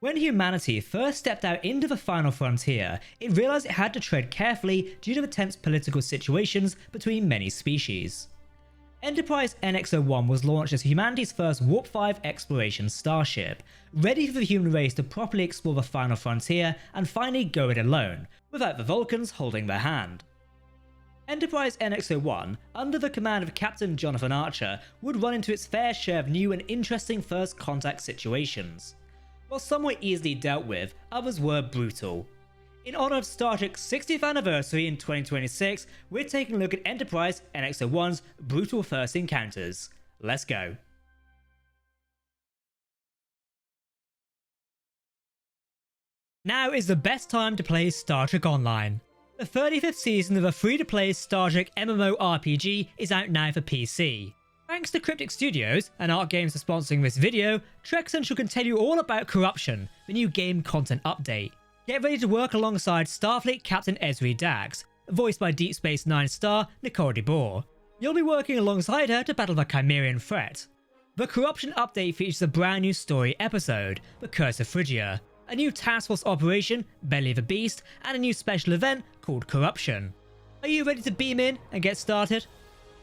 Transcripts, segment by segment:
When humanity first stepped out into the final frontier, it realised it had to tread carefully due to the tense political situations between many species. Enterprise NX-01 was launched as humanity's first Warp 5 exploration starship, ready for the human race to properly explore the final frontier and finally go it alone, without the Vulcans holding their hand. Enterprise NX-01, under the command of Captain Jonathan Archer, would run into its fair share of new and interesting first contact situations. While some were easily dealt with, others were brutal. In honour of Star Trek's 60th anniversary in 2026, we're taking a look at Enterprise NX-01's brutal first encounters. Let's go. Now is the best time to play Star Trek Online. The 35th season of a free-to-play Star Trek MMORPG is out now for PC. Thanks to Cryptic Studios and Arc Games for sponsoring this video, Trek Central can tell you all about Corruption, the new game content update. Get ready to work alongside Starfleet Captain Ezri Dax, voiced by Deep Space Nine star Nicole DeBoer. You'll be working alongside her to battle the Chimerian threat. The Corruption update features a brand new story episode, The Curse of Phrygia, a new task force operation, Belly of the Beast, and a new special event called Corruption. Are you ready to beam in and get started?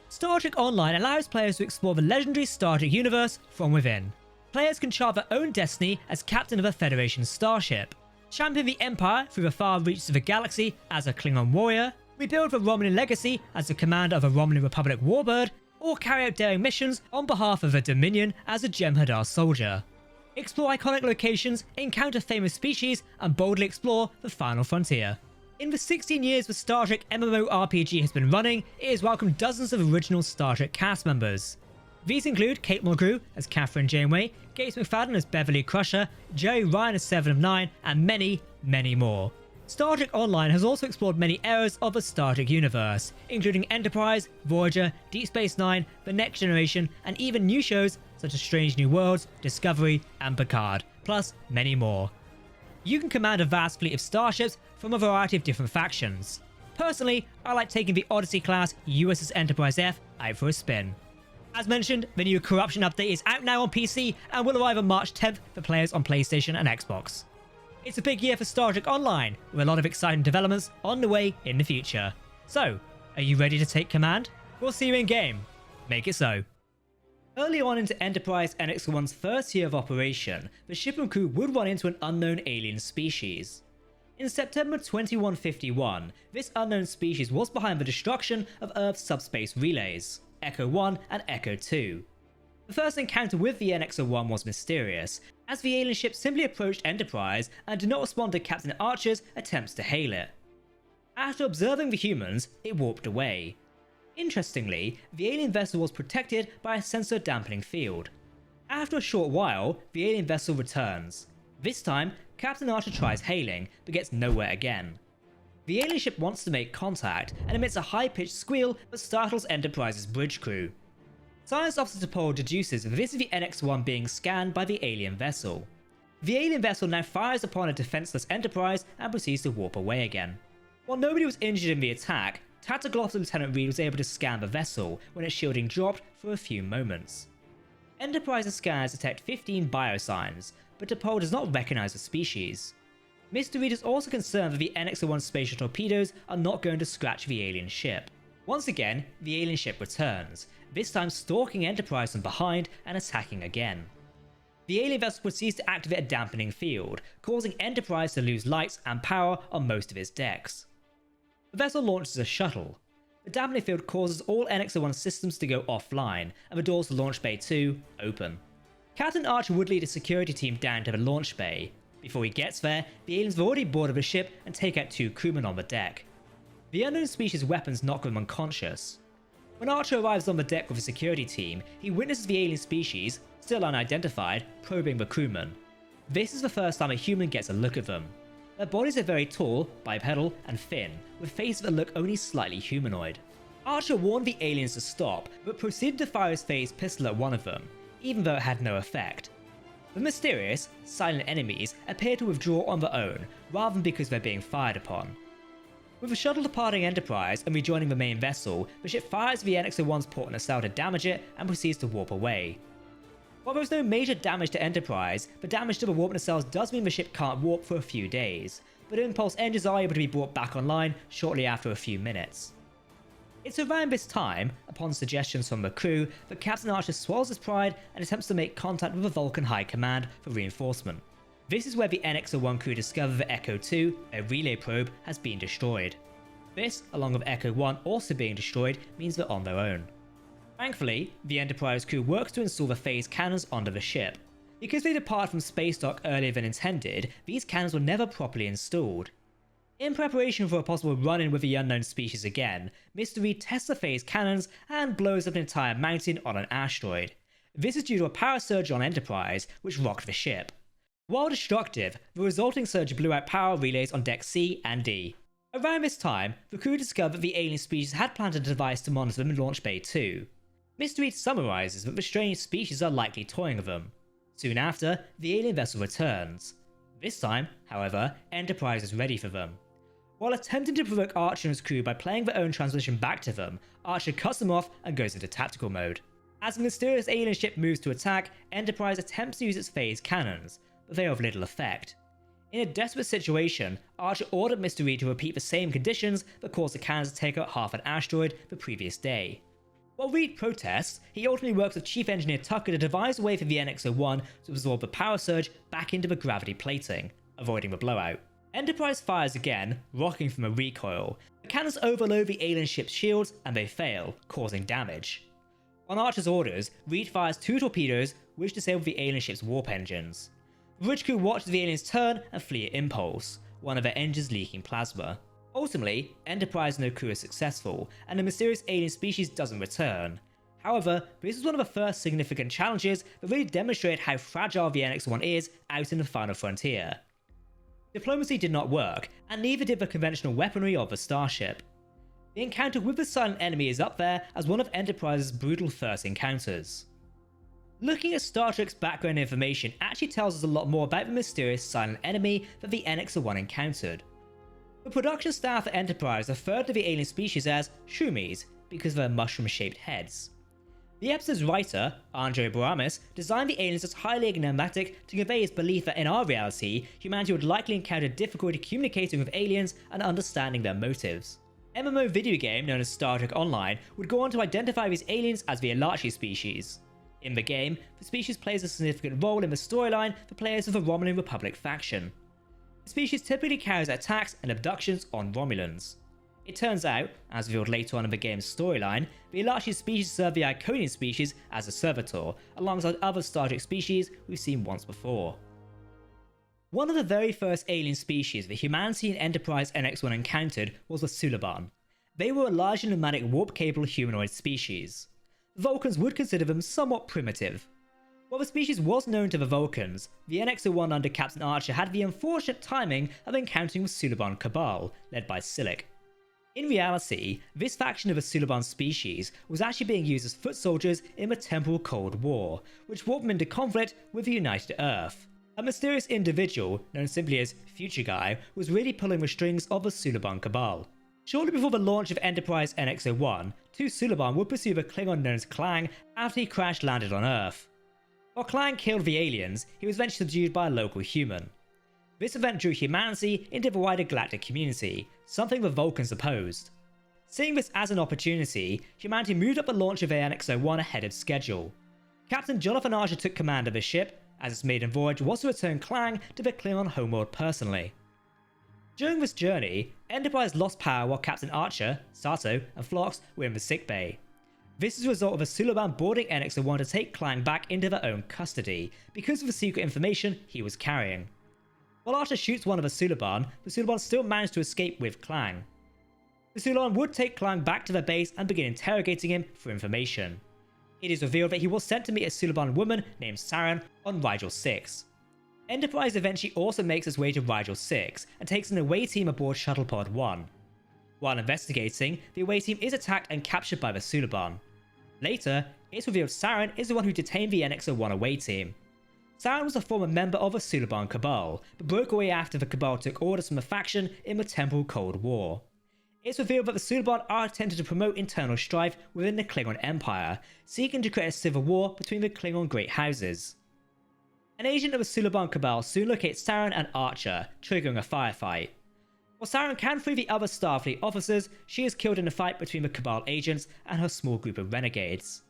Star Trek Online allows players to explore the legendary Star Trek universe from within. Players can chart their own destiny as captain of a Federation starship, champion the Empire through the far reaches of the galaxy as a Klingon warrior, rebuild the Romulan legacy as the commander of a Romulan Republic warbird, or carry out daring missions on behalf of the Dominion as a Jem'Hadar soldier. Explore iconic locations, encounter famous species, and boldly explore the final frontier. In the 16 years the Star Trek MMORPG has been running, it has welcomed dozens of original Star Trek cast members. These include Kate Mulgrew as Catherine Janeway, Gates McFadden as Beverly Crusher, Jerry Ryan as 7 of 9, and many, many more. Star Trek Online has also explored many eras of the Star Trek universe, including Enterprise, Voyager, Deep Space Nine, The Next Generation, and even new shows such as Strange New Worlds, Discovery, and Picard, plus many more. You can command a vast fleet of starships from a variety of different factions. Personally, I like taking the Odyssey class USS Enterprise F out for a spin. As mentioned, the new Corruption update is out now on PC and will arrive on March 10th for players on PlayStation and Xbox. It's a big year for Star Trek Online, with a lot of exciting developments on the way in the future. So, are you ready to take command? We'll see you in game. Make it so. Early on into Enterprise NX-01's first year of operation, the ship and crew would run into an unknown alien species. In September 2151, this unknown species was behind the destruction of Earth's subspace relays, Echo 1 and Echo 2. The first encounter with the NX-01 was mysterious, as the alien ship simply approached Enterprise and did not respond to Captain Archer's attempts to hail it. After observing the humans, it warped away. Interestingly, the alien vessel was protected by a sensor dampening field. After a short while, the alien vessel returns. This time, Captain Archer tries hailing, but gets nowhere again. The alien ship wants to make contact and emits a high-pitched squeal that startles Enterprise's bridge crew. Science Officer Topol deduces that this is the NX-01 being scanned by the alien vessel. The alien vessel now fires upon a defenseless Enterprise and proceeds to warp away again. While nobody was injured in the attack, Tactical Officer Lieutenant Reed was able to scan the vessel when its shielding dropped for a few moments. Enterprise's scanners detect 15 biosigns, but Topol does not recognize the species. Mr. Reed is also concerned that the NX-01 spatial torpedoes are not going to scratch the alien ship. Once again, the alien ship returns, this time stalking Enterprise from behind and attacking again. The alien vessel proceeds to activate a dampening field, causing Enterprise to lose lights and power on most of its decks. The vessel launches a shuttle. The dampening field causes all NX-01 systems to go offline, and the doors to Launch Bay 2 open. Captain Archer would lead a security team down to the launch bay. Before he gets there, the aliens have already boarded the ship and take out 2 crewmen on the deck. The unknown species' weapons knock them unconscious. When Archer arrives on the deck with a security team, he witnesses the alien species, still unidentified, probing the crewmen. This is the first time a human gets a look at them. Their bodies are very tall, bipedal, and thin, with faces that look only slightly humanoid. Archer warned the aliens to stop, but proceeded to fire his phased pistol at one of them, even though it had no effect. The mysterious, silent enemies appear to withdraw on their own, rather than because they're being fired upon. With the shuttle departing Enterprise and rejoining the main vessel, the ship fires the NX-01's port nacelle to damage it and proceeds to warp away. While there was no major damage to Enterprise, the damage to the warp nacelles does mean the ship can't warp for a few days, but impulse engines are able to be brought back online shortly after a few minutes. It's around this time, upon suggestions from the crew, that Captain Archer swallows his pride and attempts to make contact with the Vulcan High Command for reinforcement. This is where the NX-01 crew discover that Echo 2, a relay probe, has been destroyed. This, along with Echo 1 also being destroyed, means they're on their own. Thankfully, the Enterprise crew works to install the phase cannons onto the ship. Because they departed from space dock earlier than intended, these cannons were never properly installed. In preparation for a possible run-in with the unknown species again, Mr. Reed tests the phase cannons and blows up an entire mountain on an asteroid. This is due to a power surge on Enterprise, which rocked the ship. While destructive, the resulting surge blew out power relays on Deck C and D. Around this time, the crew discovered that the alien species had planted a device to monitor them in Launch Bay 2. Mr. Reed summarizes that the strange species are likely toying with them. Soon after, the alien vessel returns. This time, however, Enterprise is ready for them. While attempting to provoke Archer and his crew by playing their own transmission back to them, Archer cuts them off and goes into tactical mode. As the mysterious alien ship moves to attack, Enterprise attempts to use its phase cannons, but they are of little effect. In a desperate situation, Archer ordered Mr. Reed to repeat the same conditions that caused the cannons to take out half an asteroid the previous day. While Reed protests, he ultimately works with Chief Engineer Tucker to devise a way for the NX-01 to absorb the power surge back into the gravity plating, avoiding the blowout. Enterprise fires again, rocking from a recoil. The cannons overload the alien ship's shields and they fail, causing damage. On Archer's orders, Reed fires 2 torpedoes which disable the alien ship's warp engines. The bridge crew watches the aliens turn and flee at impulse, one of their engines leaking plasma. Ultimately, Enterprise no crew is successful, and the mysterious alien species doesn't return. However, this is one of the first significant challenges that really demonstrate how fragile the NX-01 is out in the final frontier. Diplomacy did not work, and neither did the conventional weaponry of the starship. The encounter with the silent enemy is up there as one of Enterprise's brutal first encounters. Looking at Star Trek's background information actually tells us a lot more about the mysterious silent enemy that the NX-01 encountered. The production staff at Enterprise referred to the alien species as shroomies because of their mushroom-shaped heads. The episode's writer, Andre Boramis, designed the aliens as highly enigmatic to convey his belief that in our reality, humanity would likely encounter difficulty communicating with aliens and understanding their motives. MMO video game known as Star Trek Online would go on to identify these aliens as the Alachi species. In the game, the species plays a significant role in the storyline for players of the Romulan Republic faction. The species typically carries out attacks and abductions on Romulans. It turns out, as revealed later on in the game's storyline, the Alachi species serve the Iconian species as a servitor, alongside other Star Trek species we've seen once before. One of the very first alien species that humanity and Enterprise NX-01 encountered was the Suliban. They were a largely nomadic warp-capable humanoid species. The Vulcans would consider them somewhat primitive. While the species was known to the Vulcans, the NX-01 under Captain Archer had the unfortunate timing of encountering the Suliban Cabal, led by Silic. In reality, this faction of the Suliban species was actually being used as foot soldiers in the temporal Cold War, which brought them into conflict with the United Earth. A mysterious individual, known simply as Future Guy, was really pulling the strings of the Suliban Cabal. Shortly before the launch of Enterprise NX-01, 2 Suliban would pursue the Klingon known as Klang after he crash-landed on Earth. While Klang killed the aliens, he was eventually subdued by a local human. This event drew humanity into the wider galactic community, something the Vulcans opposed. Seeing this as an opportunity, humanity moved up the launch of NX-01 ahead of schedule. Captain Jonathan Archer took command of the ship, as its maiden voyage was to return Klang to the Klingon homeworld personally. During this journey, Enterprise lost power while Captain Archer, Sato, and Phlox were in the sickbay. This is a result of the Suliban boarding NX-01 to take Klang back into their own custody, because of the secret information he was carrying. While Archer shoots one of the Suliban still managed to escape with Klang. The Suliban would take Klang back to their base and begin interrogating him for information. It is revealed that he was sent to meet a Suliban woman named Saren on Rigel 6. Enterprise eventually also makes its way to Rigel 6 and takes an away team aboard Shuttlepod 1. While investigating, the away team is attacked and captured by the Suliban. Later, it's revealed Saren is the one who detained the NX-01 away team. Saren was a former member of the Suliban Cabal, but broke away after the Cabal took orders from the faction in the temporal Cold War. It's revealed that the Suliban are attempting to promote internal strife within the Klingon Empire, seeking to create a civil war between the Klingon great houses. An agent of the Suliban Cabal soon locates Saren and Archer, triggering a firefight. While Saren can free the other Starfleet officers, she is killed in a fight between the Cabal agents and her small group of renegades.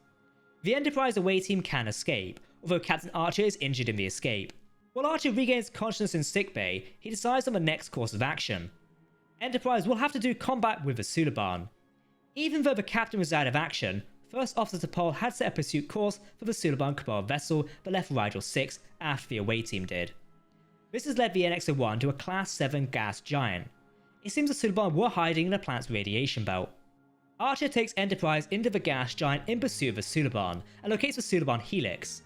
The Enterprise away team can escape, although Captain Archer is injured in the escape. While Archer regains consciousness in sickbay, he decides on the next course of action. Enterprise will have to do combat with the Suliban. Even though the captain was out of action, First Officer T'Pol had set a pursuit course for the Suliban Cabal vessel but left Rigel 6 after the away team did. This has led the NX-01 to a Class 7 gas giant. It seems the Suliban were hiding in the planet's radiation belt. Archer takes Enterprise into the gas giant in pursuit of the Suliban and locates the Suliban Helix.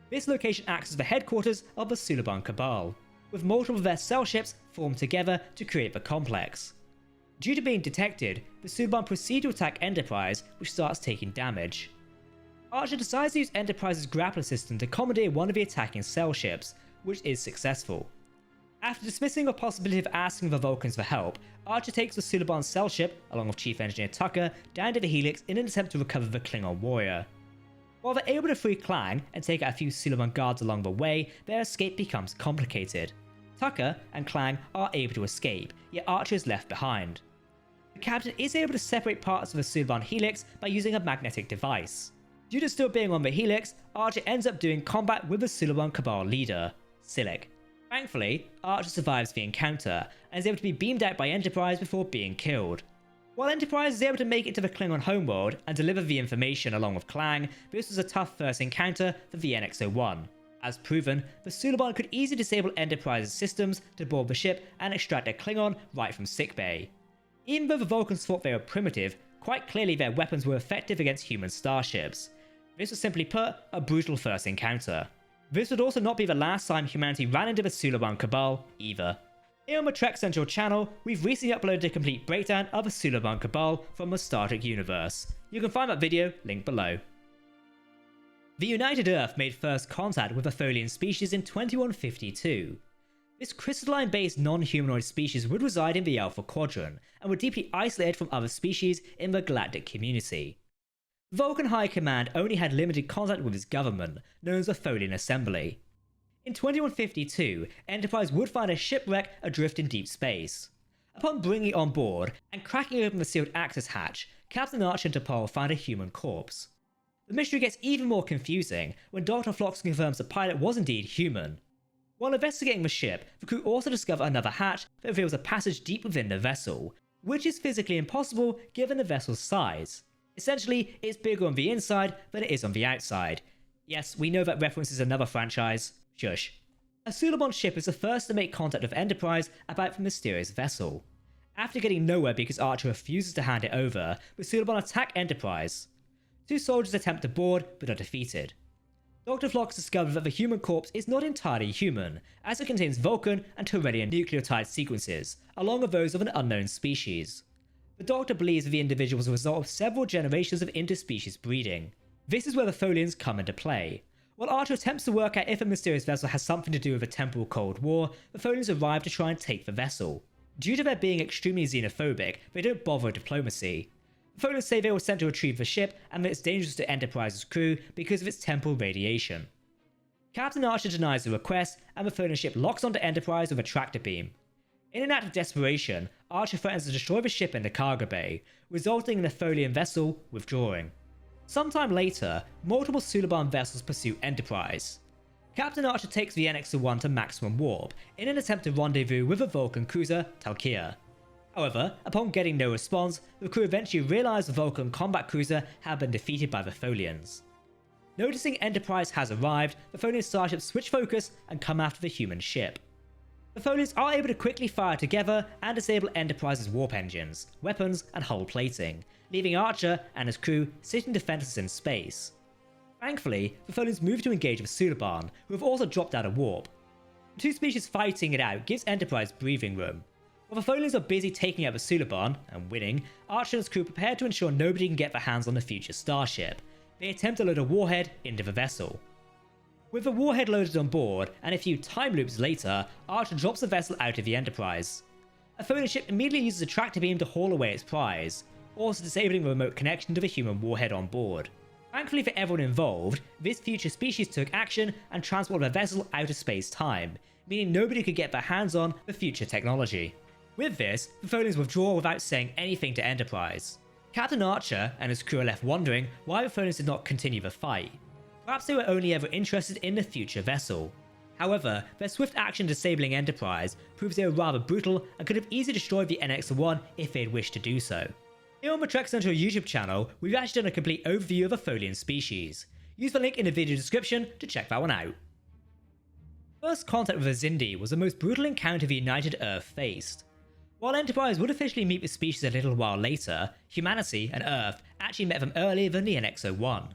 This location acts as the headquarters of the Suliban Cabal, with multiple of their cell ships formed together to create the complex. Due to being detected, the Suliban proceed to attack Enterprise, which starts taking damage. Archer decides to use Enterprise's grappler system to commandeer one of the attacking cell ships, which is successful. After dismissing the possibility of asking the Vulcans for help, Archer takes the Suliban cell ship, along with Chief Engineer Tucker, down to the Helix in an attempt to recover the Klingon warrior. While they're able to free Klang and take out a few Suliban guards along the way, their escape becomes complicated. Tucker and Klang are able to escape, yet Archer is left behind. The captain is able to separate parts of the Suliban Helix by using a magnetic device. Due to still being on the Helix, Archer ends up doing combat with the Suliban Cabal leader, Silik. Thankfully, Archer survives the encounter and is able to be beamed out by Enterprise before being killed. While Enterprise is able to make it to the Klingon homeworld and deliver the information along with Klang, this was a tough first encounter for the NX-01. As proven, the Suliban could easily disable Enterprise's systems to board the ship and extract their Klingon right from sickbay. Even though the Vulcans thought they were primitive, quite clearly their weapons were effective against human starships. This was simply put, a brutal first encounter. This would also not be the last time humanity ran into the Suliban Cabal either. Here on the Trek Central channel, we've recently uploaded a complete breakdown of the Suliban Cabal from the Star Trek universe. You can find that video linked below. The United Earth made first contact with the Tholian species in 2152. This crystalline-based non-humanoid species would reside in the Alpha Quadrant, and were deeply isolated from other species in the galactic community. Vulcan High Command only had limited contact with its government, known as the Tholian Assembly. In 2152, Enterprise would find a shipwreck adrift in deep space. Upon bringing it on board and cracking open the sealed access hatch, Captain Archer and T'Pol find a human corpse. The mystery gets even more confusing when Dr. Phlox confirms the pilot was indeed human. While investigating the ship, the crew also discover another hatch that reveals a passage deep within the vessel, which is physically impossible given the vessel's size. Essentially, it's bigger on the inside than it is on the outside. Yes, we know that references another franchise. Shush. A Suliban ship is the first to make contact with Enterprise about the mysterious vessel. After getting nowhere because Archer refuses to hand it over, the Suliban attack Enterprise. Two soldiers attempt to board, but are defeated. Dr. Phlox discovers that the human corpse is not entirely human, as it contains Vulcan and Turelian nucleotide sequences, along with those of an unknown species. The Doctor believes that the individual was a result of several generations of interspecies breeding. This is where the Tholians come into play. While Archer attempts to work out if a mysterious vessel has something to do with a temporal Cold War, the Tholians arrive to try and take the vessel. Due to their being extremely xenophobic, they don't bother with diplomacy. The Tholians say they were sent to retrieve the ship and that it's dangerous to Enterprise's crew because of its temporal radiation. Captain Archer denies the request, and the Tholian ship locks onto Enterprise with a tractor beam. In an act of desperation, Archer threatens to destroy the ship in the cargo bay, resulting in the Tholian vessel withdrawing. Sometime later, multiple Suliban vessels pursue Enterprise. Captain Archer takes the NX-01 to maximum warp in an attempt to rendezvous with the Vulcan cruiser Talkia. However, upon getting no response, the crew eventually realise the Vulcan combat cruiser had been defeated by the Tholians. Noticing Enterprise has arrived, the Tholian starships switch focus and come after the human ship. The Tholians are able to quickly fire together and disable Enterprise's warp engines, weapons, and hull plating, leaving Archer and his crew sitting defenseless in space. Thankfully, the Tholians move to engage with Suliban, who have also dropped out of warp. The two species fighting it out gives Enterprise breathing room. While the Tholians are busy taking out the Suliban and winning, Archer and his crew prepare to ensure nobody can get their hands on the future starship. They attempt to load a warhead into the vessel. With the warhead loaded on board, and a few time loops later, Archer drops the vessel out of the Enterprise. A Tholian ship immediately uses a tractor beam to haul away its prize, also disabling the remote connection to the human warhead on board. Thankfully for everyone involved, this future species took action and transported a vessel out of space-time, meaning nobody could get their hands on the future technology. With this, the Tholians withdraw without saying anything to Enterprise. Captain Archer and his crew are left wondering why the Tholians did not continue the fight. Perhaps they were only ever interested in the future vessel. However, their swift action disabling Enterprise proves they were rather brutal and could have easily destroyed the NX-01 if they had wished to do so. Here on the Trek Central YouTube channel, we've actually done a complete overview of the Tholian species. Use the link in the video description to check that one out. First contact with the Xindi was the most brutal encounter the United Earth faced. While Enterprise would officially meet the species a little while later, humanity and Earth actually met them earlier than the NX-01.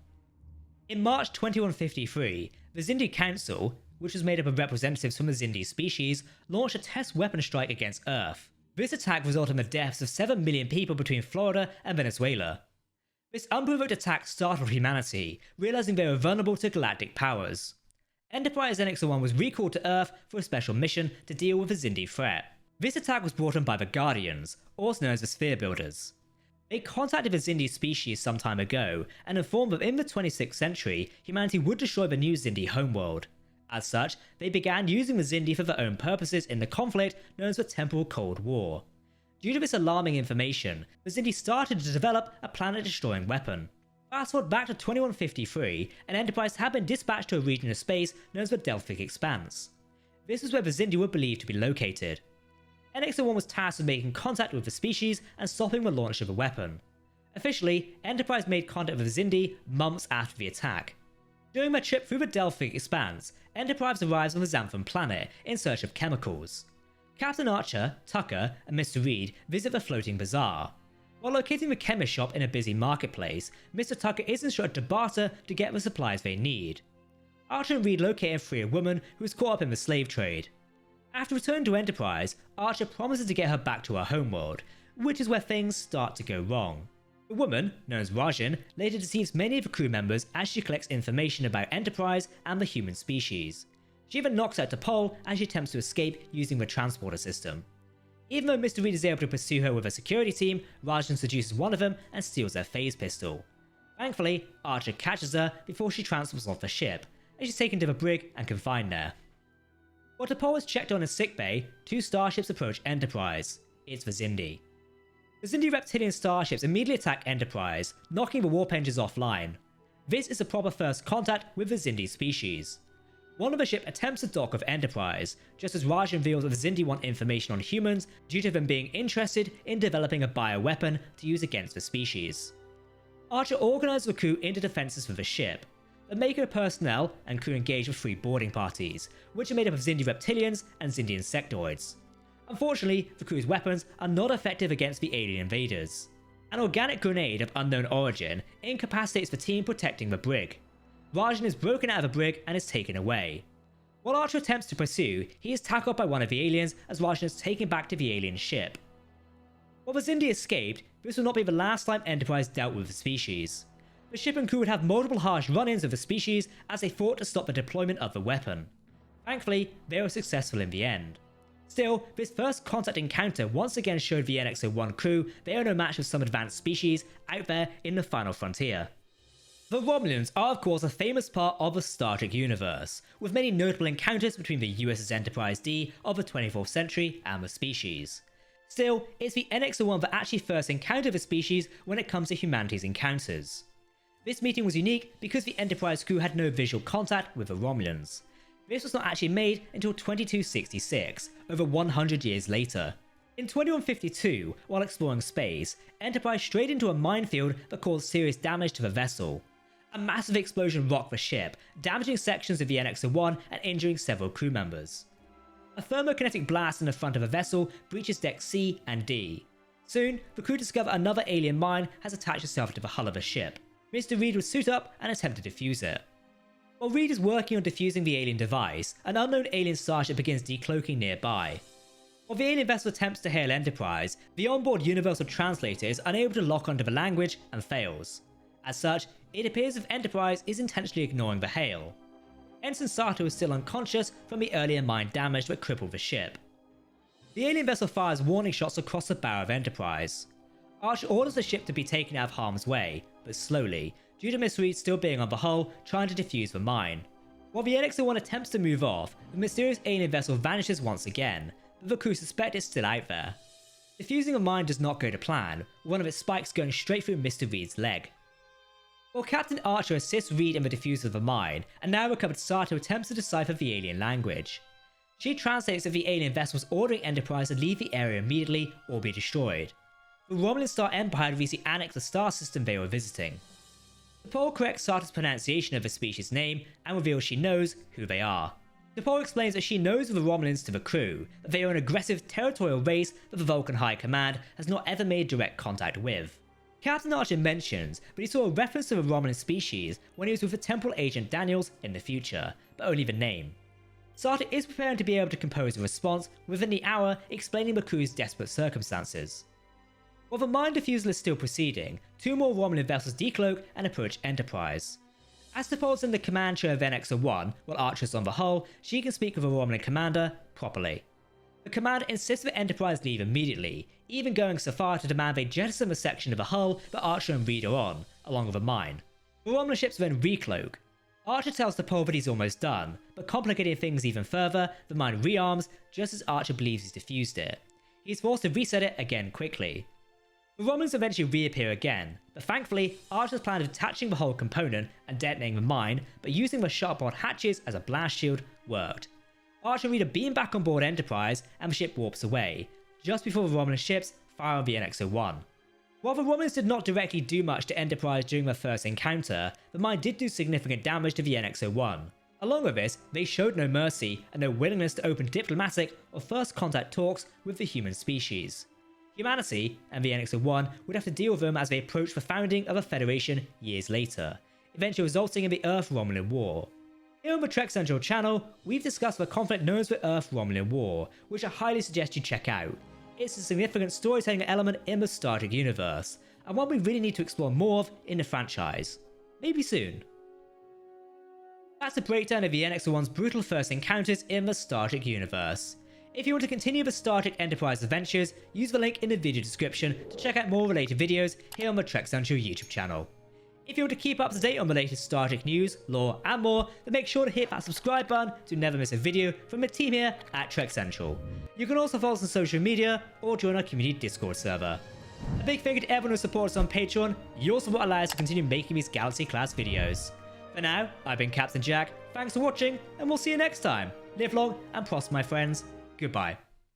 In March 2153, the Xindi Council, which was made up of representatives from the Xindi species, launched a test weapon strike against Earth. This attack resulted in the deaths of 7 million people between Florida and Venezuela. This unprovoked attack startled humanity, realizing they were vulnerable to galactic powers. Enterprise NX-01 was recalled to Earth for a special mission to deal with the Xindi threat. This attack was brought on by the Guardians, also known as the Sphere Builders. They contacted the Xindi species some time ago and informed that in the 26th century, humanity would destroy the new Xindi homeworld. As such, they began using the Xindi for their own purposes in the conflict known as the Temporal Cold War. Due to this alarming information, the Xindi started to develop a planet-destroying weapon. Fast forward back to 2153, and Enterprise had been dispatched to a region of space known as the Delphic Expanse. This is where the Xindi were believed to be located. NX-01 was tasked with making contact with the species and stopping the launch of the weapon. Officially, Enterprise made contact with the Xindi months after the attack. During their trip through the Delphic Expanse, Enterprise arrives on the Xanthon planet in search of chemicals. Captain Archer, Tucker, and Mr. Reed visit the floating bazaar. While locating the chemist shop in a busy marketplace, Mr. Tucker is instructed to barter to get the supplies they need. Archer and Reed locate and free a woman who is caught up in the slave trade. After returning to Enterprise, Archer promises to get her back to her homeworld, which is where things start to go wrong. The woman, known as Rajan, later deceives many of the crew members as she collects information about Enterprise and the human species. She even knocks out T'Pol as she attempts to escape using the transporter system. Even though Mr. Reed is able to pursue her with a security team, Rajan seduces one of them and steals their phase pistol. Thankfully, Archer catches her before she transfers off the ship, and she's taken to the brig and confined there. While T'Pol is checked on in sickbay, two starships approach Enterprise. It's the Xindi. The Xindi reptilian starships immediately attack Enterprise, knocking the warp engines offline. This is a proper first contact with the Xindi species. One of the ship attempts to dock with Enterprise, just as Raj reveals that the Xindi want information on humans due to them being interested in developing a bioweapon to use against the species. Archer organizes the crew into defenses for the ship. The Mako personnel and crew engage with 3 boarding parties, which are made up of Xindi reptilians and Xindi insectoids. Unfortunately, the crew's weapons are not effective against the alien invaders. An organic grenade of unknown origin incapacitates the team protecting the brig. Rajan is broken out of the brig and is taken away. While Archer attempts to pursue, he is tackled by one of the aliens as Rajan is taken back to the alien ship. While the Xindi escaped, this will not be the last time Enterprise dealt with the species. The ship and crew would have multiple harsh run-ins with the species as they fought to stop the deployment of the weapon. Thankfully, they were successful in the end. Still, this first contact encounter once again showed the NX-01 crew they are no match with some advanced species out there in the final frontier. The Romulans are of course a famous part of the Star Trek universe, with many notable encounters between the USS Enterprise D of the 24th century and the species. Still, it's the NX-01 that actually first encountered the species when it comes to humanity's encounters. This meeting was unique because the Enterprise crew had no visual contact with the Romulans. This was not actually made until 2266, over 100 years later. In 2152, while exploring space, Enterprise strayed into a minefield that caused serious damage to the vessel. A massive explosion rocked the ship, damaging sections of the NX-01 and injuring several crew members. A thermokinetic blast in the front of the vessel breaches decks C and D. Soon, the crew discover another alien mine has attached itself to the hull of the ship. Mr. Reed would suit up and attempt to defuse it. While Reed is working on defusing the alien device, an unknown alien starship begins decloaking nearby. While the alien vessel attempts to hail Enterprise, the onboard universal translator is unable to lock onto the language and fails. As such, it appears as if Enterprise is intentionally ignoring the hail. Ensign Sato is still unconscious from the earlier mine damage that crippled the ship. The alien vessel fires warning shots across the bow of Enterprise. Archer orders the ship to be taken out of harm's way, but slowly, due to Miss Reed still being on the hull trying to defuse the mine. While the NX-01 attempts to move off, the mysterious alien vessel vanishes once again, but the crew suspect it's still out there. Defusing the mine does not go to plan, with one of its spikes going straight through Mr. Reed's leg. While Captain Archer assists Reed in the defuse of the mine, a now recovered Sato attempts to decipher the alien language. She translates that the alien vessel was ordering Enterprise to leave the area immediately or be destroyed. The Romulan Star Empire reads the annex the star system they were visiting. T'Pol corrects Sato's pronunciation of the species' name and reveals she knows who they are. T'Pol explains that she knows of the Romulans to the crew, that they are an aggressive territorial race that the Vulcan High Command has not ever made direct contact with. Captain Archer mentions that he saw a reference to the Romulan species when he was with the temporal agent Daniels in the future, but only the name. Sato is preparing to be able to compose a response within the hour explaining the crew's desperate circumstances. While the mine defusal is still proceeding, 2 more Romulan vessels decloak and approach Enterprise. As T'Pol's in the command chair of NX-01 while Archer's on the hull, she can speak with the Romulan commander properly. The commander insists that Enterprise leave immediately, even going so far to demand they jettison the section of the hull that Archer and Reed are on, along with the mine. The Romulan ships then recloak. Archer tells T'Pol that he's almost done, but complicating things even further, the mine rearms just as Archer believes he's defused it. He's forced to reset it again quickly. The Romulans eventually reappear again, but thankfully Archer's plan of detaching the whole component and detonating the mine, but using the sharp-board hatches as a blast shield, worked. Archer and Reed are beamed back on board Enterprise and the ship warps away, just before the Romulan ships fire on the NX-01. While the Romulans did not directly do much to Enterprise during their first encounter, the mine did do significant damage to the NX-01. Along with this, they showed no mercy and no willingness to open diplomatic or first contact talks with the human species. Humanity and the NX-01 would have to deal with them as they approached the founding of a Federation years later, eventually resulting in the Earth-Romulan War. Here on the Trek Central channel, we've discussed the conflict known as the Earth-Romulan War, which I highly suggest you check out. It's a significant storytelling element in the Star Trek universe, and one we really need to explore more of in the franchise. Maybe soon. That's a breakdown of the NX-01's brutal first encounters in the Star Trek universe. If you want to continue the Star Trek Enterprise adventures, use the link in the video description to check out more related videos here on the Trek Central YouTube channel. If you want to keep up to date on the latest Star Trek news, lore and more, then make sure to hit that subscribe button to never miss a video from the team here at Trek Central. You can also follow us on social media or join our community Discord server. A big thank you to everyone who supports us on Patreon. Your support allows us to continue making these Galaxy class videos. For now, I've been Captain Jack, thanks for watching and we'll see you next time. Live long and prosper my friends. Goodbye.